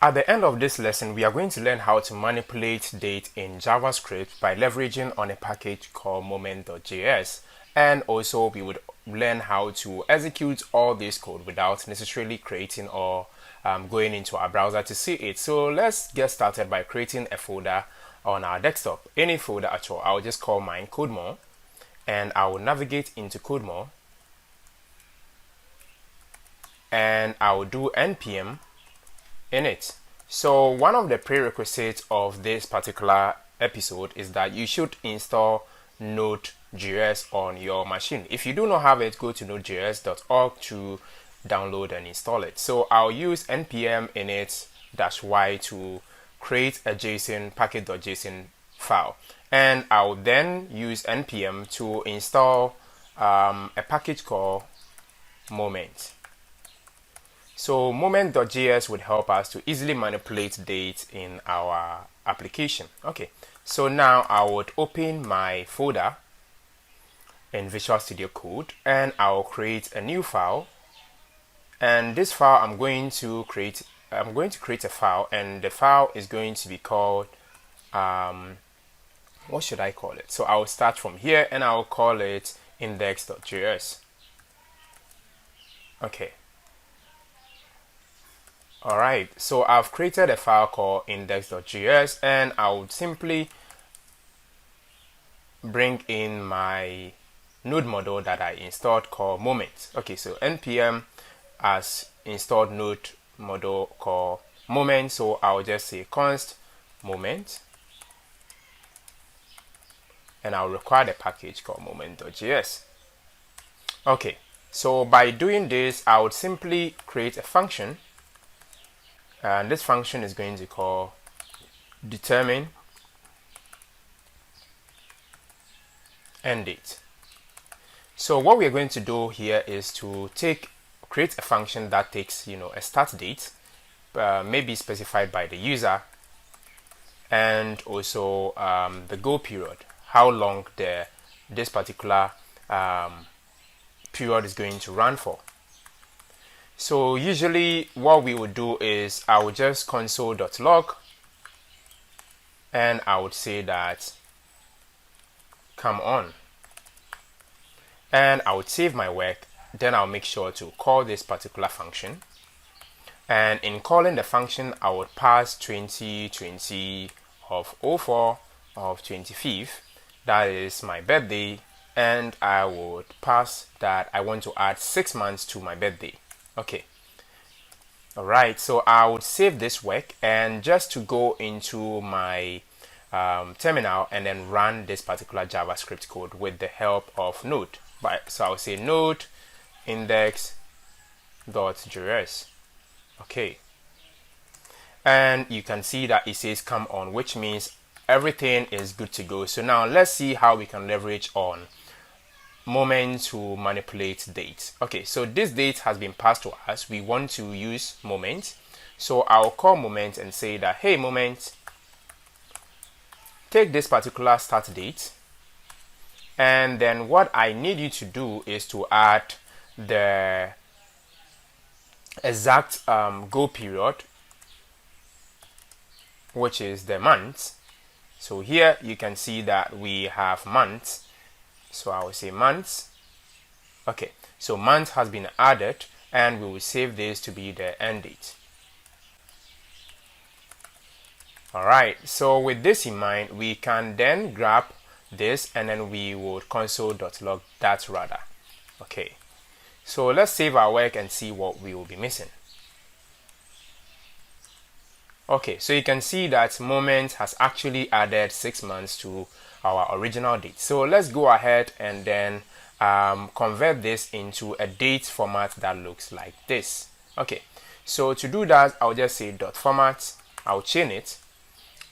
At the end of this lesson, we are going to learn how to manipulate date in JavaScript by leveraging on a package called Moment.JS. And also we would learn how to execute all this code without necessarily creating or going into our browser to see it. So let's get started by creating a folder on our desktop, any folder at all. I'll just call mine CodeMore, and I will navigate into CodeMore, and I will do npm init. So one of the prerequisites of this particular episode is that you should install Node.js on your machine. If you do not have it, go to nodejs.org to download and install it. So I'll use npm init-y to create a JSON package.json file, and I'll then use npm to install a package called Moment. So Moment.js would help us to easily manipulate date in our application. Okay, so now I would open my folder in Visual Studio Code, and I'll create a new file. And this file I'm going to create a file, and the file is going to be called what should I call it? So I'll start from here and I'll call it index.js. Okay. Alright, so I've created a file called index.js, and I would simply bring in my node model that I installed called Moment. Okay, so npm has installed node model called Moment, so I'll just say const moment, and I'll require the package called Moment.js. Okay, so by doing this, I would simply create a function, and this function is going to call determine end date. So what we are going to do here is to create a function that takes a start date, maybe specified by the user, and also the go period, how long this particular period is going to run for. So usually what we would do is I would just console.log, and I would say that come on, and I would save my work. Then I'll make sure to call this particular function, and in calling the function I would pass 2020 of 04 of 25th, that is my birthday, and I would pass that I want to add 6 months to my birthday. Okay, alright, so I would save this work, and just to go into my terminal and then run this particular JavaScript code with the help of Node. So I'll say node index.js. Okay, and you can see that it says come on, which means everything is good to go. So now let's see how we can leverage on Moment to manipulate date. Okay, so this date has been passed to us. We want to use Moment, so I'll call Moment and say that, hey Moment, take this particular start date, and then what I need you to do is to add the exact go period, which is the month. So here you can see that we have months, so I will say months. Okay, so month has been added, and we will save this to be the end date. Alright, so with this in mind, we can then grab this, and then we would console.log that rather. Okay, so let's save our work and see what we will be missing. Okay, so you can see that Moment has actually added 6 months to our original date. So let's go ahead and then convert this into a date format that looks like this. Okay, so to do that, I'll just say .format, I'll chain it,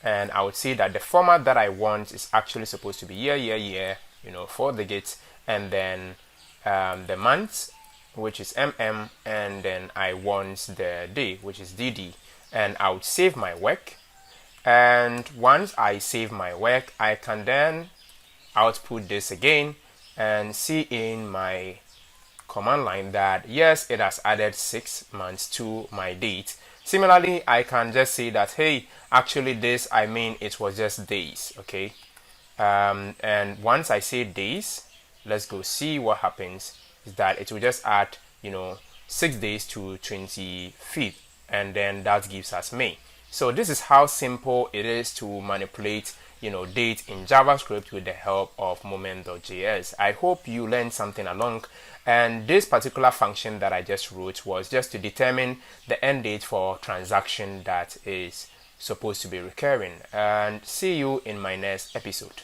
and I would say that the format that I want is actually supposed to be year, 4 digits, and then the month, which is mm, and then I want the day, which is dd, and I would save my work. And once I save my work, I can then output this again and see in my command line that yes, it has added 6 months to my date. Similarly, I can just say that, hey, actually this, I mean, it was just days, okay? And once I say days, let's go see what happens is that it will just add, 6 days to 25th, and then that gives us May. So this is how simple it is to manipulate, date in JavaScript with the help of Moment.JS. I hope you learned something along. And this particular function that I just wrote was just to determine the end date for transaction that is supposed to be recurring. And see you in my next episode.